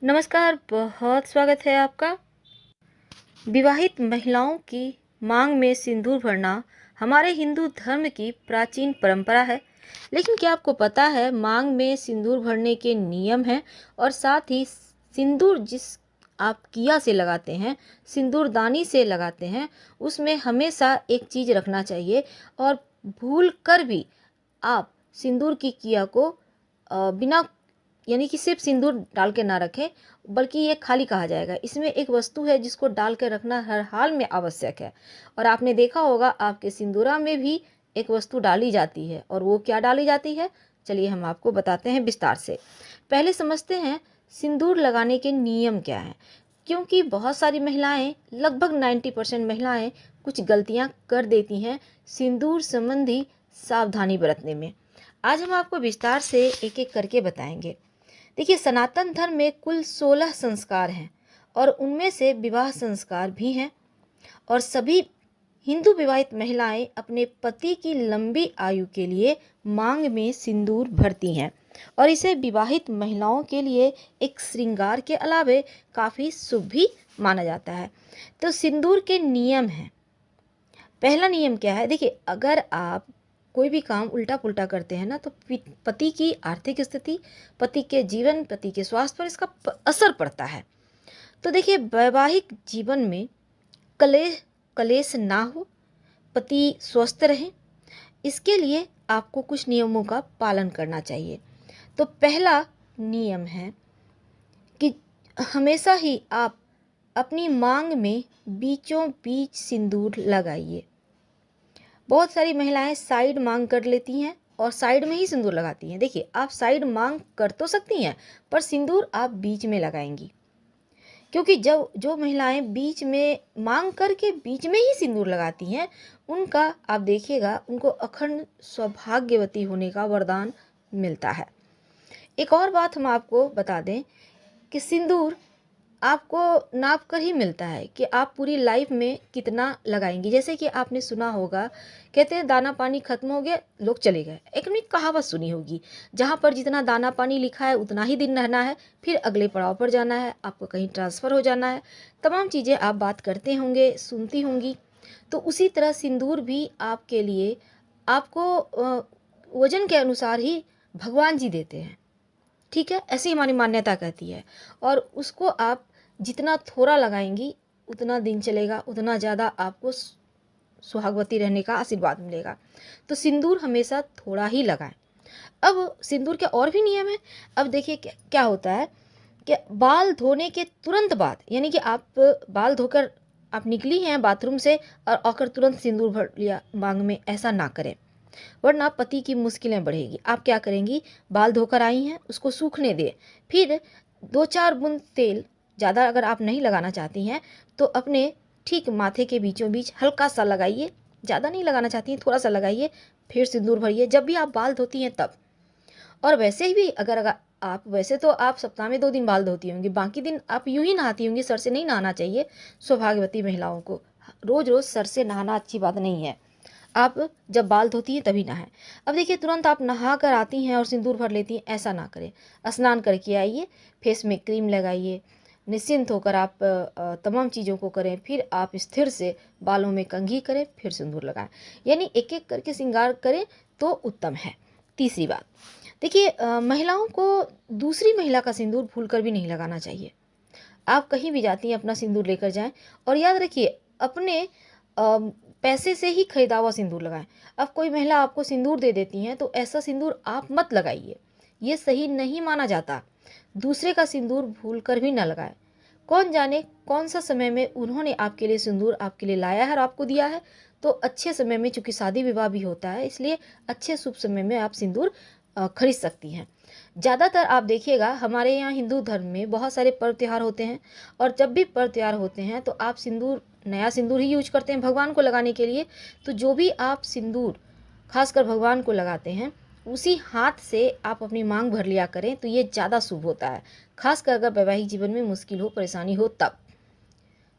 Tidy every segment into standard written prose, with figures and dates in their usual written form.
नमस्कार, बहुत स्वागत है आपका। विवाहित महिलाओं की मांग में सिंदूर भरना हमारे हिंदू धर्म की प्राचीन परंपरा है। लेकिन क्या आपको पता है, मांग में सिंदूर भरने के नियम हैं और साथ ही सिंदूर जिस आप किया से लगाते हैं, सिंदूरदानी से लगाते हैं, उसमें हमेशा एक चीज़ रखना चाहिए और भूल कर भी आप सिंदूर की किया को बिना यानी कि सिर्फ सिंदूर डाल के ना रखें, बल्कि ये खाली कहा जाएगा। इसमें एक वस्तु है जिसको डाल के रखना हर हाल में आवश्यक है। और आपने देखा होगा आपके सिंदूरा में भी एक वस्तु डाली जाती है, और वो क्या डाली जाती है, चलिए हम आपको बताते हैं विस्तार से। पहले समझते हैं सिंदूर लगाने के नियम क्या हैं, क्योंकि बहुत सारी महिलाएं, लगभग 90% महिलाएं कुछ गलतियां कर देती हैं सिंदूर संबंधी सावधानी बरतने में। आज हम आपको विस्तार से एक एक करके बताएंगे। देखिए, सनातन धर्म में कुल 16 संस्कार हैं और उनमें से विवाह संस्कार भी हैं। और सभी हिंदू विवाहित महिलाएं अपने पति की लंबी आयु के लिए मांग में सिंदूर भरती हैं और इसे विवाहित महिलाओं के लिए एक श्रृंगार के अलावे काफ़ी शुभ भी माना जाता है। तो सिंदूर के नियम हैं। पहला नियम क्या है, देखिए, अगर आप कोई भी काम उल्टा पुल्टा करते हैं ना, तो पति की आर्थिक स्थिति, पति के जीवन, पति के स्वास्थ्य पर इसका असर पड़ता है। तो देखिए, वैवाहिक जीवन में कलेश कलेश ना हो, पति स्वस्थ रहे, इसके लिए आपको कुछ नियमों का पालन करना चाहिए। तो पहला नियम है कि हमेशा ही आप अपनी मांग में बीचों बीच सिंदूर लगाइए। बहुत सारी महिलाएं साइड मांग कर लेती हैं और साइड में ही सिंदूर लगाती हैं। देखिए, आप साइड मांग कर तो सकती हैं, पर सिंदूर आप बीच में लगाएंगी, क्योंकि जब जो महिलाएं बीच में मांग करके बीच में ही सिंदूर लगाती हैं, उनका आप देखिएगा, उनको अखंड सौभाग्यवती होने का वरदान मिलता है। एक और बात हम आपको बता दें कि सिंदूर आपको नाप कर ही मिलता है कि आप पूरी लाइफ में कितना लगाएंगी। जैसे कि आपने सुना होगा, कहते हैं दाना पानी खत्म हो गया, लोग चले गए। एक अपनी कहावत सुनी होगी, जहाँ पर जितना दाना पानी लिखा है उतना ही दिन रहना है, फिर अगले पड़ाव पर जाना है, आपको कहीं ट्रांसफ़र हो जाना है। तमाम चीज़ें आप बात करते होंगे, सुनती होंगी। तो उसी तरह सिंदूर भी आपके लिए, आपको वजन के अनुसार ही भगवान जी देते हैं। ठीक है, ऐसी हमारी मान्यता कहती है। और उसको आप जितना थोड़ा लगाएंगी उतना दिन चलेगा, उतना ज़्यादा आपको सुहागवती रहने का आशीर्वाद मिलेगा। तो सिंदूर हमेशा थोड़ा ही लगाएं। अब सिंदूर के और भी नियम है। अब देखिए क्या होता है कि बाल धोने के तुरंत बाद, यानी कि आप बाल धोकर आप निकली हैं बाथरूम से और आकर तुरंत सिंदूर भर लिया मांग में, ऐसा ना करें, वरना पति की मुश्किलें बढ़ेगी। आप क्या करेंगी, बाल धोकर आई हैं, उसको सूखने दें, फिर 2-4 बूंद तेल, ज़्यादा अगर आप नहीं लगाना चाहती हैं तो अपने ठीक माथे के बीचों बीच हल्का सा लगाइए। ज़्यादा नहीं लगाना चाहती हैं, थोड़ा सा लगाइए, फिर सिंदूर भरिए जब भी आप बाल धोती हैं तब। और वैसे ही भी अगर आप, वैसे तो आप सप्ताह में 2 दिन बाल धोती होंगी, बाकी दिन आप यूं ही नहाती होंगी। सर से नहीं नहाना चाहिए सौभाग्यवती महिलाओं को। रोज़ रोज़ सर से नहाना अच्छी बात नहीं है। आप जब बाल धोती हैं तभी नहाएं। अब देखिए, तुरंत आप नहा कर आती हैं और सिंदूर भर लेती हैं, ऐसा ना करें। स्नान करके आइए, फेस में क्रीम लगाइए, निश्चिंत होकर आप तमाम चीज़ों को करें, फिर आप स्थिर से बालों में कंघी करें, फिर सिंदूर लगाएं। यानी एक एक करके श्रृंगार करें तो उत्तम है। तीसरी बात, देखिए, महिलाओं को दूसरी महिला का सिंदूर भूल कर भी नहीं लगाना चाहिए। आप कहीं भी जाती हैं अपना सिंदूर लेकर जाएं, और याद रखिए, अपने पैसे से ही खरीदा हुआ सिंदूर लगाएं। अब कोई महिला आपको सिंदूर दे देती हैं तो ऐसा सिंदूर आप मत लगाइए, ये सही नहीं माना जाता। दूसरे का सिंदूर भूल कर भी ना लगाएं। कौन जाने कौन सा समय में उन्होंने आपके लिए सिंदूर आपके लिए लाया है और आपको दिया है। तो अच्छे समय में, चूंकि शादी विवाह भी होता है, इसलिए अच्छे शुभ समय में आप सिंदूर खरीद सकती हैं। ज़्यादातर आप देखिएगा, हमारे यहाँ हिंदू धर्म में बहुत सारे पर्व त्यौहार होते हैं, और जब भी पर्व त्यौहार होते हैं तो आप सिंदूर, नया सिंदूर ही यूज करते हैं भगवान को लगाने के लिए। तो जो भी आप सिंदूर खासकर भगवान को लगाते हैं, उसी हाथ से आप अपनी मांग भर लिया करें, तो ये ज़्यादा शुभ होता है। खासकर अगर वैवाहिक जीवन में मुश्किल हो, परेशानी हो तब।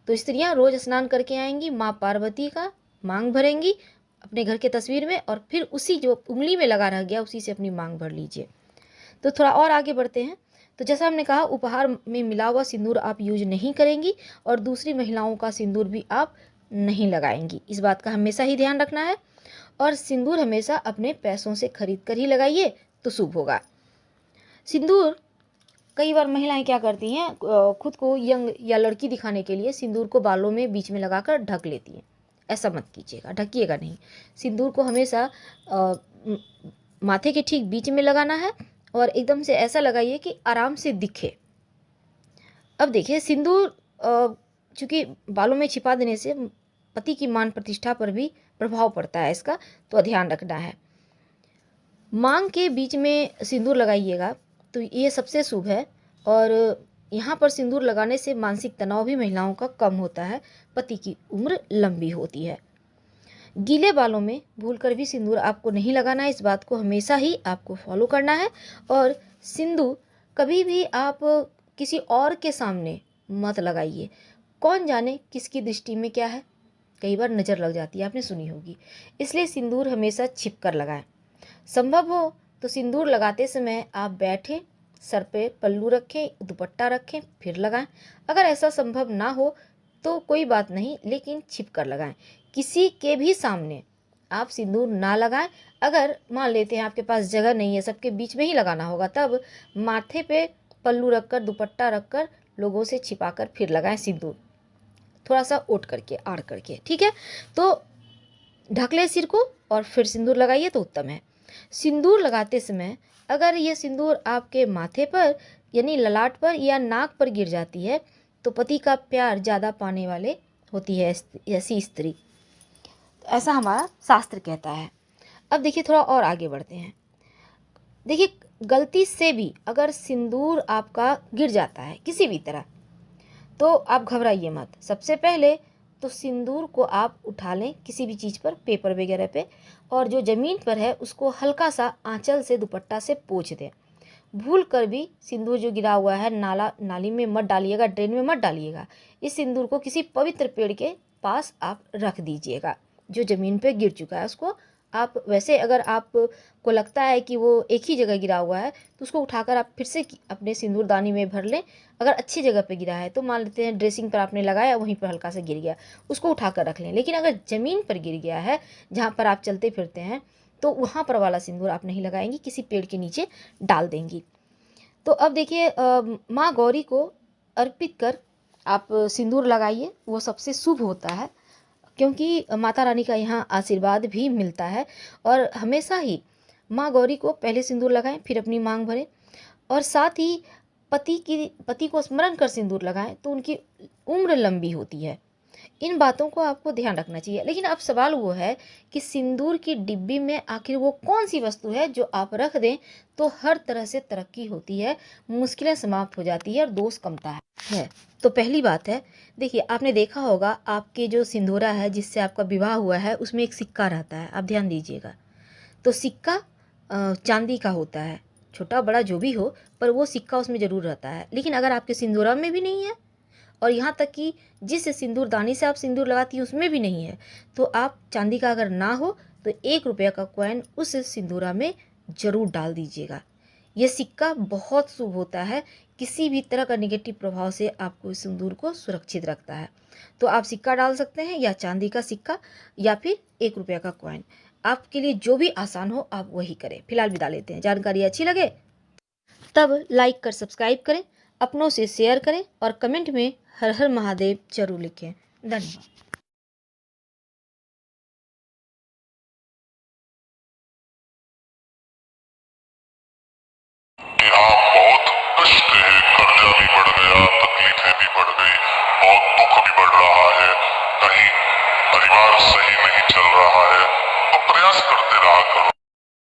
तो स्त्रियां रोज स्नान करके आएंगी, माँ पार्वती का मांग भरेंगी अपने घर के तस्वीर में, और फिर उसी जो उंगली में लगा रह गया उसी से अपनी मांग भर लीजिए। तो थोड़ा और आगे बढ़ते हैं। तो जैसा हमने कहा, उपहार में मिला हुआ सिंदूर आप यूज नहीं करेंगी और दूसरी महिलाओं का सिंदूर भी आप नहीं लगाएंगी। इस बात का हमेशा ही ध्यान रखना है। और सिंदूर हमेशा अपने पैसों से खरीद कर ही लगाइए तो शुभ होगा। सिंदूर कई बार महिलाएं क्या करती हैं, खुद को यंग या लड़की दिखाने के लिए सिंदूर को बालों में बीच में लगाकर ढक लेती हैं। ऐसा मत कीजिएगा, ढकिएगा नहीं। सिंदूर को हमेशा माथे के ठीक बीच में लगाना है और एकदम से ऐसा लगाइए कि आराम से दिखे। अब देखिए, सिंदूर चूँकि बालों में छिपा देने से पति की मान प्रतिष्ठा पर भी प्रभाव पड़ता है इसका, तो ध्यान रखना है। मांग के बीच में सिंदूर लगाइएगा तो ये सबसे शुभ है। और यहाँ पर सिंदूर लगाने से मानसिक तनाव भी महिलाओं का कम होता है, पति की उम्र लंबी होती है। गीले बालों में भूलकर भी सिंदूर आपको नहीं लगाना है, इस बात को हमेशा ही आपको फॉलो करना है। और सिंदूर कभी भी आप किसी और के सामने मत लगाइए। कौन जाने किसकी दृष्टि में क्या है, कई बार नज़र लग जाती है, आपने सुनी होगी। इसलिए सिंदूर हमेशा छिप कर लगाएं। संभव हो तो सिंदूर लगाते समय आप बैठें, सर पे पल्लू रखें, दुपट्टा रखें, फिर लगाएं। अगर ऐसा संभव ना हो तो कोई बात नहीं, लेकिन छिप कर लगाएं। किसी के भी सामने आप सिंदूर ना लगाएं। अगर मान लेते हैं आपके पास जगह नहीं है, सबके बीच में ही लगाना होगा, तब माथे पे पल्लू रखकर, दुपट्टा रखकर, लोगों से छिपाकर फिर लगाएं सिंदूर, थोड़ा सा ओट करके, आड़ करके, ठीक है। तो ढक ले सिर को और फिर सिंदूर लगाइए तो उत्तम है। सिंदूर लगाते समय अगर ये सिंदूर आपके माथे पर यानी ललाट पर या नाक पर गिर जाती है तो पति का प्यार ज़्यादा पाने वाले होती है ऐसी स्त्री, ऐसा हमारा शास्त्र कहता है। अब देखिए, थोड़ा और आगे बढ़ते हैं। देखिए, गलती से भी अगर सिंदूर आपका गिर जाता है किसी भी तरह, तो आप घबराइए मत। सबसे पहले तो सिंदूर को आप उठा लें किसी भी चीज़ पर, पेपर वगैरह पे, और जो ज़मीन पर है उसको हल्का सा आंचल से, दुपट्टा से पोंछ दें। भूल कर भी सिंदूर जो गिरा हुआ है नाली में मत डालिएगा, ड्रेन में मत डालिएगा। इस सिंदूर को किसी पवित्र पेड़ के पास आप रख दीजिएगा। जो ज़मीन पे गिर चुका है उसको आप, वैसे अगर आपको लगता है कि वो एक ही जगह गिरा हुआ है तो उसको उठाकर आप फिर से अपने सिंदूरदानी में भर लें। अगर अच्छी जगह पे गिरा है तो मान लेते हैं ड्रेसिंग पर आपने लगाया, वहीं पर हल्का सा गिर गया, उसको उठाकर रख लें। लेकिन अगर ज़मीन पर गिर गया है जहाँ पर आप चलते फिरते हैं, तो वहाँ पर वाला सिंदूर आप नहीं लगाएंगी, किसी पेड़ के नीचे डाल देंगी। तो अब देखिए, माँ गौरी को अर्पित कर आप सिंदूर लगाइए, वो सबसे शुभ होता है, क्योंकि माता रानी का यहाँ आशीर्वाद भी मिलता है। और हमेशा ही माँ गौरी को पहले सिंदूर लगाएं, फिर अपनी मांग भरें। और साथ ही पति को स्मरण कर सिंदूर लगाएं तो उनकी उम्र लंबी होती है। इन बातों को आपको ध्यान रखना चाहिए। लेकिन अब सवाल वो है कि सिंदूर की डिब्बी में आखिर वो कौन सी वस्तु है जो आप रख दें तो हर तरह से तरक्की होती है, मुश्किलें समाप्त हो जाती है और दोष कमता है। तो पहली बात है, देखिए, आपने देखा होगा आपके जो सिंदूरा है जिससे आपका विवाह हुआ है उसमें एक सिक्का रहता है, आप ध्यान दीजिएगा। तो सिक्का चांदी का होता है, छोटा बड़ा जो भी हो, पर वो सिक्का उसमें ज़रूर रहता है। लेकिन अगर आपके सिंदूरा में भी नहीं है, और यहाँ तक कि जिस सिंदूरदानी से आप सिंदूर लगाती हैं उसमें भी नहीं है, तो आप चांदी का अगर ना हो तो 1 रुपये का कॉइन उस सिंदूरा में ज़रूर डाल दीजिएगा। ये सिक्का बहुत शुभ होता है, किसी भी तरह का नेगेटिव प्रभाव से आपको इस सिंदूर को सुरक्षित रखता है। तो आप सिक्का डाल सकते हैं, या चांदी का सिक्का या फिर 1 रुपये का कॉइन, आपके लिए जो भी आसान हो आप वही करें। फिलहाल विदा लेते हैं। जानकारी अच्छी लगे तब लाइक कर सब्सक्राइब करें, अपनों से शेयर करें और कमेंट में हर हर महादेव जरूर लिखें। धन्यवाद। कि आप बहुत कष्ट है, कर्जा भी बढ़ गया, तकलीफें भी बढ़ गई, बहुत दुख भी बढ़ रहा है, कहीं परिवार सही नहीं चल रहा है, तो प्रयास करते रहा करो।